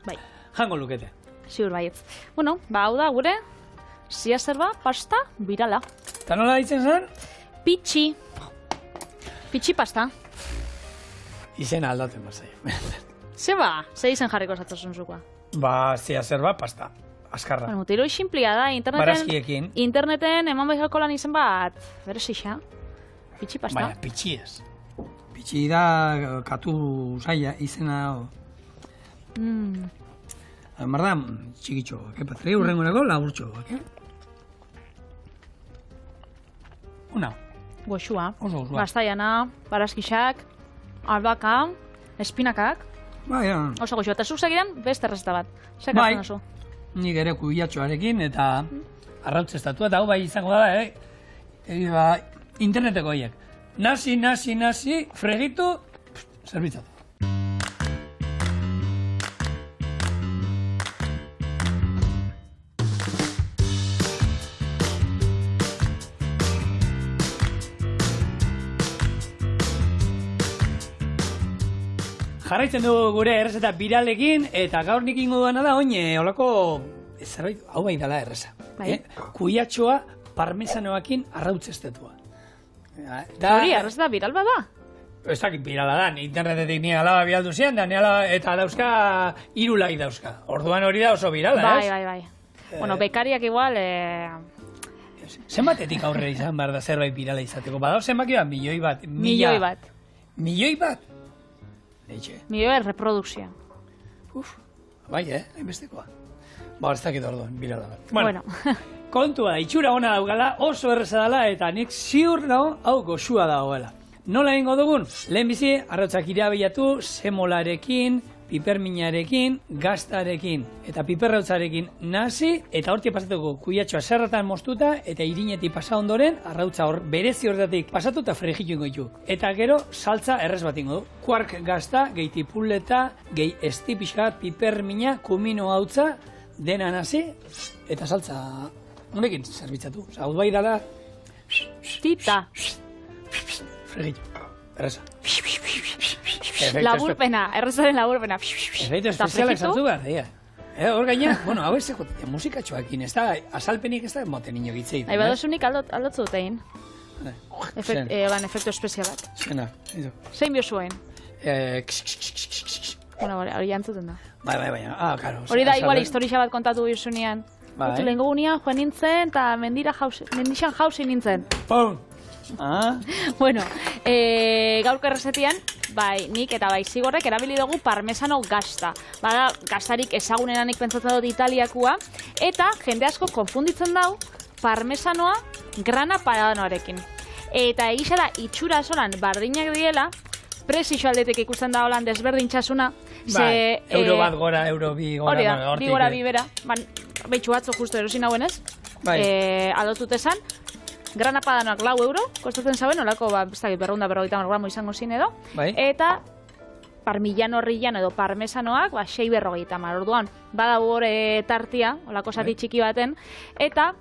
Bai. Jango lukete. Ziur baietz. Bueno, hau da gure, zia zerba, pasta, birala. Eta nola ditzen zen? Pitxi. Pitxi pasta. Izena aldaten bazai. Zeba, ze izen jarriko zatzasun zukoa? Zia zerba, pasta. Azkarra. Bueno, tiro isinplia da, interneten eman behiko lan izen bat, berezixa, pitxi pasta. Baina, pitxi ez. Pitxi da katu zaila izena. Marda, txikitxo, patria urrengorako laburtxo. Una. Goxua. Gaztaiana, barazkixak, albaka, espinakak. Oso goxua, eta zuk segidan beste errezeta bat. Sekatzen oso. Nik ere kubiatxoarekin eta arrautz estatu eta hau bai izango da, interneteko horiek. Nasi, fregitu, zerbitzatu. Jarraitzen dugu gure errezeta biralekin, eta gaur nik ingo duana da, olako, zerbait, hau bai dela erreza. Kuiatxoa parmesanoakin arrautzestetua. Hori, errezeta viral bada? Ez dakit birala da, internetetik ni alaba bialdu zian, eta dauzka, 3 like dauzka. Orduan hori da oso birala, ez? Bai. Bueno, bekariak igual... Zenbatetik aurrera izan behar da zerbait birala izateko? Badao zenbaki bat, milioi bat? Milioi bat. Milioi bat? Leixe. Milioi reprodukzioa. Bai, hainbestekoa. Ba, ez dakit orduan, bila da. Bueno, kontua, itxura ona daukala, oso erreza dela, eta nik ziur nago, hau goxua dagoela. Nola egingo dugun? Lehenbizi, arrotzak irabilatu, semolarekin, piperminarekin, gaztarekin eta piperrautzarekin nasi, eta hortik pasatuko kuiatxoa zerratan moztuta, eta irinetik pasa ondoren, arrautza berezi horretatik pasatu eta frijitu ingo ditu. Eta gero, saltza errez bat ingo du. Kuark gazta, gehi tipuleta, gehi estipiskat, pipermina, kumino hautza, dena nasi, eta saltza honekin zerbitzatu. Hau bai dala... Tita. Frijitu. Erreza. Laburpena, errezaren laburpena. Efeito espezialak sartu behar, hor gaina, bueno, hau ez musikatxoakin, ez da, azalpenik ez da, moten ino gitzeit. Ai, badosunik aldotzu dutein. Efektu espezialak. Zena, izo. Zein biosuen? Bueno, hori jantzuten da. Bai, karo. Hori da, igual, historia bat kontatu biosunean. Lehen gogunean, joan nintzen, eta mendixan jauzi nintzen. Pum! Bueno, gaurko errezetian, bai, nik eta bai zigorrek erabili dugu parmesano gazta. Bada, gaztarik ezagunenanik pentsatzen dut italiakua, eta jende asko konfunditzen dau parmesanoa grana padanoarekin. Eta egisa da, itxura solan bardinak diela, presixo aldetik ikusten da holan desberdintxasuna. Bai, euro bat gora, euro bi gora. Hori da, bi gora bi bera. Behitxu batzo justu erosin hauen ez. Adotut esan. Grana padanoak €4, kostatzen zauen, olako, berrunda gramo izango zin edo. Eta parmillano rillano edo parmesanoak, 6,50. Orduan, badago hor tartia, olako zati txiki baten. Eta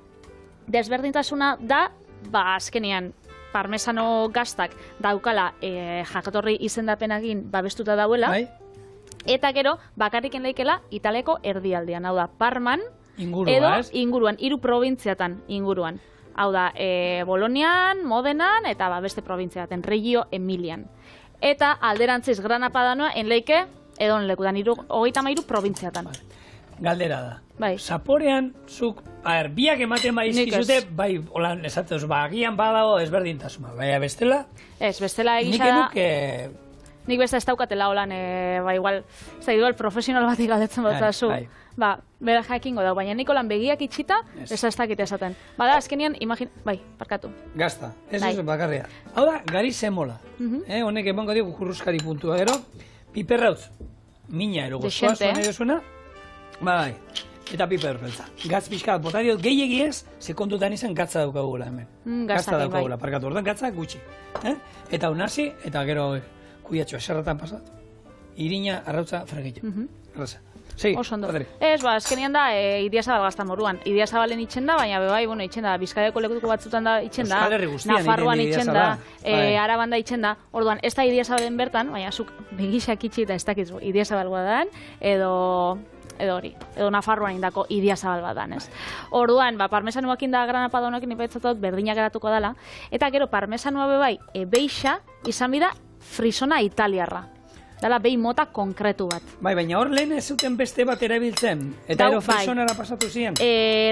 desberdintasuna da, azkenean, parmesano gaztak daukala jatorri izendapenagin babestuta dauela. Eta gero, bakarriken leikela, Italeko erdialdean. Hau da, Parman edo inguruan, 3 probintziatan inguruan. Hau da, Bolonian, Modenan, eta beste probintziaten, Reggio Emilian. Eta alderantziz Grana Padanoa enleike, edo enlekudan, 33 probintziatan. Galdera da. Zaporean, zuk, biak ematen izkizute, holan esatzen, agian badago ezberdintasuna. Baina bestela? Ez, bestela egisa da... Nik beste ez daukatela holan, igual, profesional batik galdetzen botzazu. Bera jakingo dago, baina nik holan begiak itxita, ez dakit esaten. Bada, azkenean, parkatu. Gazta, ez bakarria. Hau da, gari semola. Honek emango dugu kurruskari puntua gero. Piperrautz, mina ero gozkoa, zuen edo bai, eta piperrautza. Gatz pixka bota diot, gehiegi ez, sekondutan izan gatza daukagula hemen. Gazta daukagula, parkatu, ordan gatza gutxi. Eta unasi, eta gero kuiatxoa eserratan pasat. Irina, arrautza, fregitu. Erraza. Ez, azkenean da, Idiazabal gazta moruan. Idiazabalen itxen da, baina bebai, itxen da, Bizkaiako lekutuko batzutan da itxen da, Nafarroan itxen da, Araban da itxen da. Orduan, ez da Idiazabalen bertan, baina zuk begisak itxi eta ez dakitzu Idiazabal guadan, edo hori, edo Nafarroan indako Idiazabal badan, ez. Orduan, parmesanoak inda Grana Padanoak inipetzatot berdinak eratuko dela, eta gero parmesanoa bebai, beixa, izan bida, frisona italiarra. Dala behi mota konkretu bat. Baina hor lehen ez zuten beste bat erabiltzen. Eta ero frisonara pasatu ziren.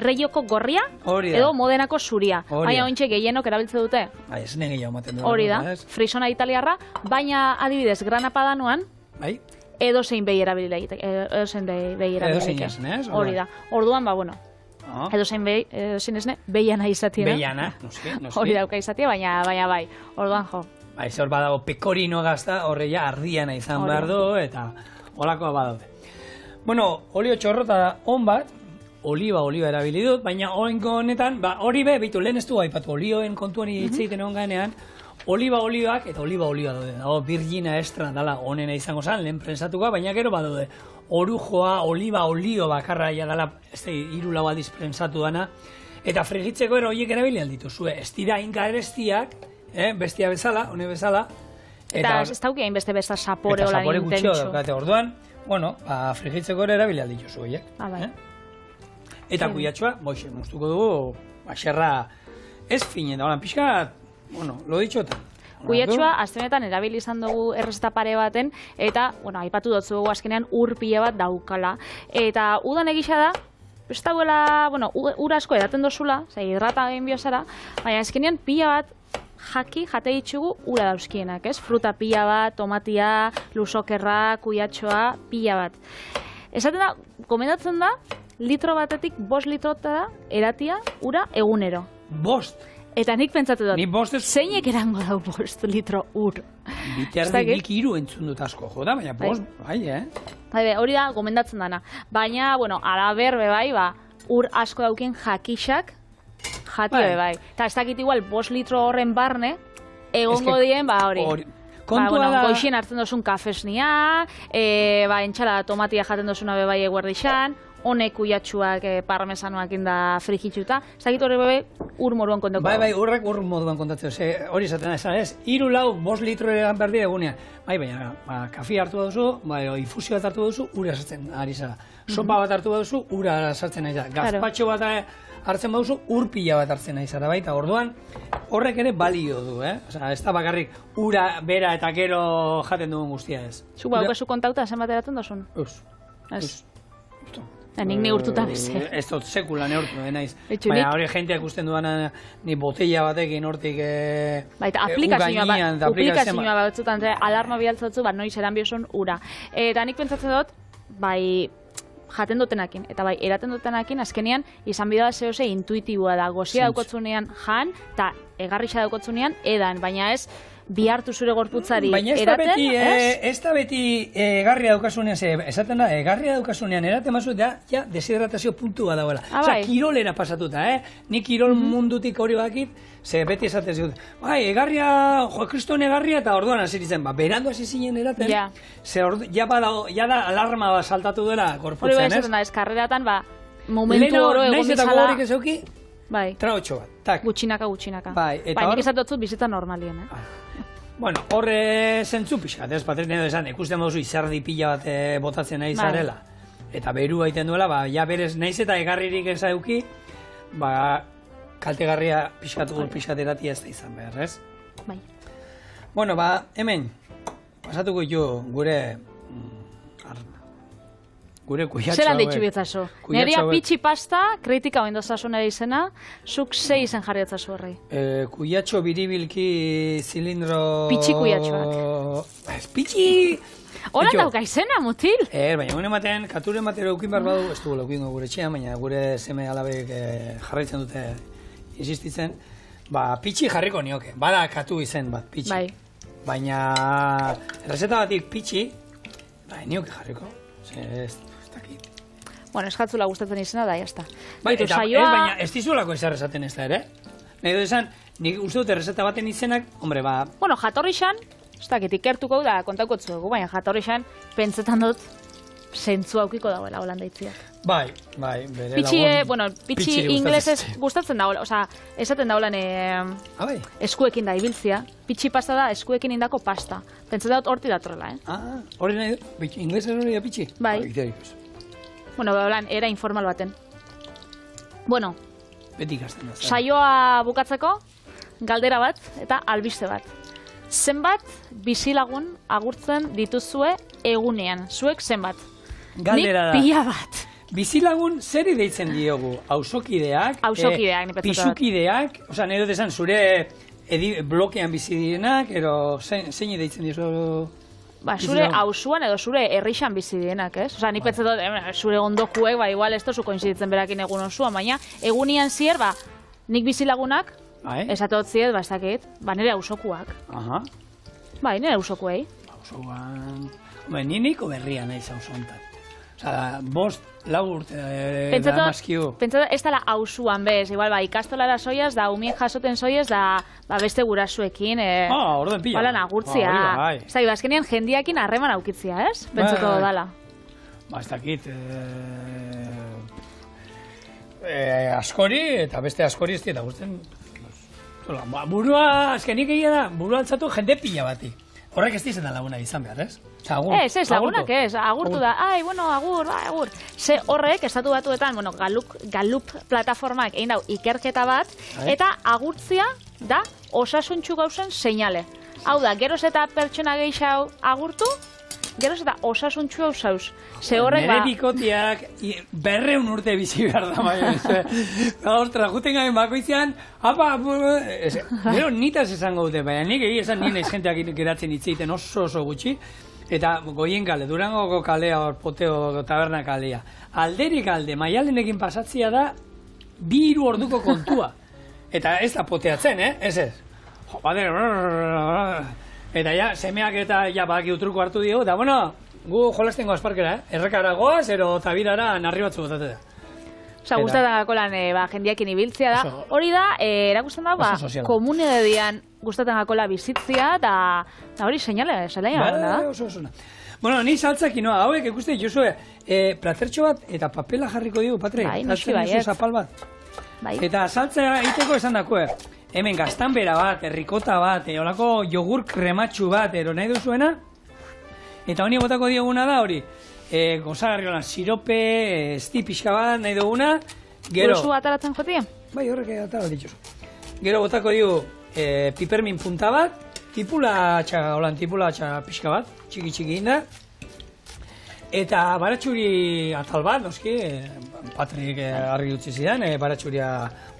Reioko gorria edo Modenako zuria. Baina ointxe gehienok erabiltze dute. Ez nire gehiago maten dut. Hori da, frisona italiarra. Baina adibidez, Grana Padanoan, edo zein behi erabiltze. Hori da. Orduan, edo zein behi, esne, behiana izatea. Behiana, noski. Hori dauka izatea, baina bai. Orduan, jo. Hor badago pekorino gazta, horreia ardiana izan behar du, eta holakoa badaude. Bueno, olio txorrota on bat, oliba erabili dut, baina oinko honetan, hori bitu, lehen ez du aipatu, olioen kontuan hitzeiten egon ganean, olibak eta oliba daude. Virgina extra dala onena izango zen, lehen prensatukoa, baina gero badaude. Orujoa, olio bakarra dala, ez da, 3 aldiz prensatu dana, eta frigitzeko ero horiek erabili alditu zuen, ez dira inka erestiak, bestia bezala, hone bezala. Eta ez dauki hain beste besta sapore hola intentxu. Eta sapore gutxio, orduan, frigitzeko ere erabili alditu zuen, Eta kuiatxoa, moztuko dugu, xerra ez finen, da holan pixka, lo ditxota. Kuiatxoa, aztenetan erabili izan dugu errezeta pare baten, eta, aipatu dutzu dugu azkenean urpile bat daukala. Eta udan egisa da, ez dauela, ura asko edaten dozula, hidrata egin biozara, baina azkenean pila bat jate ditzugu ura dauzkienak, ez? Fruta pila bat, tomatia, lusokerra, kuiatxoa, pila bat. Esaten da, komendatzen da, litro batetik 5 litrota da eratia ura egunero. 5? Eta nik pentsatu dut, Ni 5 zeinek erango dau 5 litro ur. Biterdi nik 3 entzun dut asko, joda, baina 5, bai, hori da gomendatzen dana. Baina, bueno, alaber bai, ur asko daukin jakixak, jati bai. Eta ez dakit igual 5 litro horren barne, egongo dien, hori. Kontua da... Goixien hartzen dozun kafesnia, entxala tomatia jaten dozuna bebai eguerdixan, honek kuiatxuak parmesanoak inda frigitxuta, ez dakit horre bebe ur moruan kontako. Bai, ur moduan kontatzeo, hori izaten esan ez, 3-4 litro eran berdi egunean. Baina, kafi hartu duzu, infusio bat hartu duzu, ura sartzen ari zara. Sopa bat hartu duzu, ura sartzen ari zara. Gazpatxo bat hartzen baduzu, ur pila bat hartzen ari zara, baita. Orduan, horrek ere balio du, Osa, ez da bakarrik ura, bera eta gero jaten dugun guztia ez. Zuk baukazu kontauta, zen bateratzen dozun? Ez. Nik neurtuta beze. Ez dut sekula neurtu, naiz. Baina hori jenteak ikusten duana ni botella batekin hortik aplikazioa batzutan, alarma bialtzatzu, noiz eran biosun ura. Eta nik pentsatzen dut, bai, jaten dutenakin, eta bai, eraten dutenakin, azkenean, izan bidea zehose intuitiboa da, gozia daukotzunean jan, eta egarrixa daukotzunean edan, baina ez, bihartu zure gorputzari eraten, ez da beti egarria daukasunean, esaten da, egarria daukasunean eraten mazu, ja, deshidratazio puntua dagoela. Osa, kirolera pasatuta, Ni kirol mundutik hori bakit, ze beti esatez dut, egarria, kriston egarria, eta orduan hasiritzen, berandu hasi zinen eraten, ze ja da alarma saltatu dela gorputzen, hori esaten da, ez karreratan, momentu oro egon bizala. Naiz eta gogorik ez euki, Bai. Traotxo bat, tak. Gutxinaka. Bai, nik esatotzut bizita normalien, Bueno, horre zentzu pixkat, ez Patrizia edo esan, ikusten moduzu izerdi pila bat botatzen nahi zarela. Eta beru egiten duela, ja berez naiz eta egarririk ez auki, kaltegarria pixkat eratia ez da izan behar, ez? Bai. Bueno, hemen, pasatuko jo gure kuiatxo. Zeran deitxu bietzazu? Neria pitxi pasta, kritika oindozazu nire izena, zuk 6 izen jarriatzazu horri. Kuiatxo biribilki zilindro... Pitxi kuiatxoak. Pitxi... Horan dauka izena, mutil? Baina gure ematen, kature ematero eukin behar badu, ez dugu leukingo gure txean, baina gure seme alabek jarraitzen dute insistitzen. Pitxi jarriko nioke, bada katu izen bat, pitxi. Bai. Baina, errezeta batik pitxi, nioke jarriko. Bueno, eskatzula gustatzen izena da, jazta. Baina ez dizulako ezer esaten ez da ere? Nahi dut esan, nik uste dut errezeta baten izenak, hombre, Bueno, jatorri xan, ez dakit ikertuko da, kontaukotzu dugu, baina jatorri xan, pentsetan dut, zentzu aukiko dagoela holandaitziak. Bai, bere lagun... Pitxi inglesez gustatzen dagoela, oza, esaten dagoelan eskuekin da ibiltzia, pitxi pasta da eskuekin indako pasta. Pentsetan dut horti datorrela, Hori nahi dut, inglesez hori da pitxi? Bai. Bueno, era informal baten. Bueno, beti ikasten da. Saioa bukatzeko, galdera bat eta albiste bat. Zenbat bizilagun agurtzen dituzue egunean? Zuek zenbat? Galdera da. Nik pila bat. Bizilagun zeri deitzen diogu? Auzokideak? Auzokideak, ni petzuta bat. Pisukideak? Osa, nahi dut esan, zure blokean bizi direnak, ero zein deitzen diozu? Zure auzuan edo zure herrixan bizi dienak, ez? Osa, ni petzetot, zure ondokuek, igual ez tozu koinziditzen berakin egun osoan, baina egunian zier, nik bizilagunak, esatot ziet, ez dakit, nire auzokuak. Aha. Nire auzokuei. Auzoan... Ni niko berria nahi zauzontan. Osa, 5-4 urte da maskiu. Pentsatot, ez dala auzuan bez, igual, ikastolara soiaz, da umien jasoten soiez, da beste gurasuekin, orden pila. Balan agurtzia. Zai, azkenean jendiakin harreman aukitzia, ez? Pentsatu dala. Ez dakit... askori, eta beste askori ez dieta guztien... Burua, azkenik egia da, burua altzatu jende pila bati. Horrek ez dizen da laguna izan behar, ez? Ez, lagunak ez, agurtu da. Agur. Ze horrek, estatu batuetan, Gallup plataformak egin dau ikerketa bat, eta agurtzia da osasuntxu gauzen seinale. Hau da, geroz eta pertsona gehiago agurtu, geroz eta osasuntxu hau zauz. Nere bikotiak 200 urte bizi behar da, baina. Ostra, juten gaben bakoitzean, gero nitaz esango dute, baina nik egia esan nien ez jenteak geratzen hitzeiten oso gutxi, Eta goien kale, Durangoko kalea, hor poteo taberna kalea. Alderik alde, Maialenekin pasatzia da, 2-3 orduko kontua. Eta ez da poteatzen, ez ez. Jo, bader, eta ja, semeak eta ja baki utruko hartu dio, eta bueno, gu jolastengo asparkera, errekara goaz, ero tabirara narri batzu botate da. Osa, gustatengako lan jendiakin ibiltzea da. Hori da, erakusten da, komunidadian gustatengako la bizitzia, eta hori seinale, zelaia da. Oso. Bueno, ni saltzak inoa, hauek ikuste dituzue, platertxo bat eta papela jarriko digu, Patri. Bai, noski baiet. Zapal bat. Eta saltzea egiteko esan dako, hemen gaztanbera bat, errikota bat, olako jogur krematxu bat, ero nahi duzuena, eta honi botako dioguna da hori, gozagarri holan, sirope, esti pixka bat nahi duguna, gero... Guruzu ataratzen jotia? Bai, horrek atara dituzu. Gero botako digu pipermin punta bat, tipulatxa pixka bat, txiki inda, eta baratxuri atal bat, noski, Patrik argi utzi zidan, baratxuria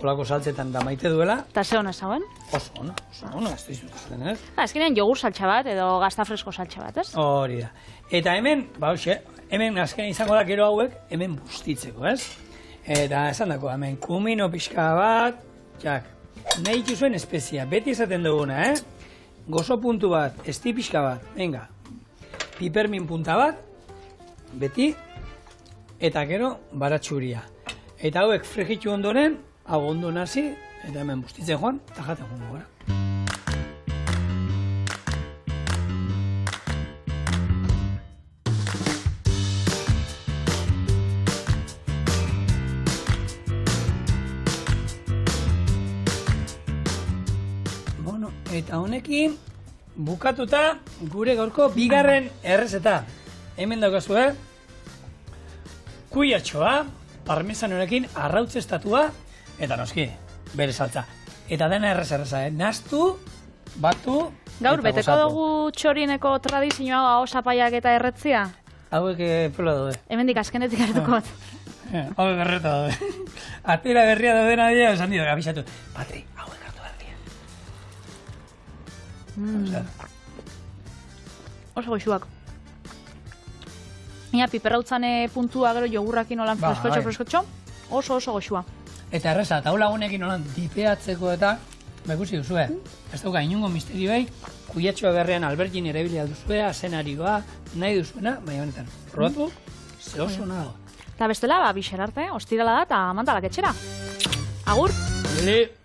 olako saltzetan da maite duela. Eta ze hona zauen? Oso hona, ez dizut zaten, ez? Azkenean jogur saltxa bat edo gazta fresko saltxa bat, ez? Hori da. Eta hemen, hemen azkenean izango da gero hauek, hemen bustitzeko, ez? Eta esan dako, hemen kumino pixka bat, nahi dituzuen espezia, beti esaten duguna, gozo puntu bat, esti pixka bat, venga, pipermin punta bat, beti, eta gero baratxuria. Eta hauek fregitu ondoren, hau ondo nazi, eta hemen bustitzen joan, eta jaten joan gara. Bueno, eta honekin, bukatuta gure gaurko bigarren errezeta. Hemen daukazue, kuiatxoa, parmesanorekin arrautzestatua, eta noski, bere saltza. Eta dena erreza, naztu, batu, gaur, beteko dugu txorieneko tradizioa osapaiak eta erretzia? Hauek pela daude. Hemendik azkenetik hartuko bat. Hauek berreta daude. Atera berria daudena dira, esan dio, abisatu. Patri, hauek hartu berria. Oso goxuak. Ia, piperrautzan puntua gero jogurrakin olan freskotxo, oso goxua. Eta erreza, taula honekin olan dipeatzeko eta, ikusi duzue, ez dauka inungo misterioei, kuiatxoa berrean albergin ere bilia duzue, azenarioa, nahi duzuena, baina honetan, probatu, ze oso nago. Eta bestela, bixer arte, ostirala da eta mantalak etxera. Agur! Bili!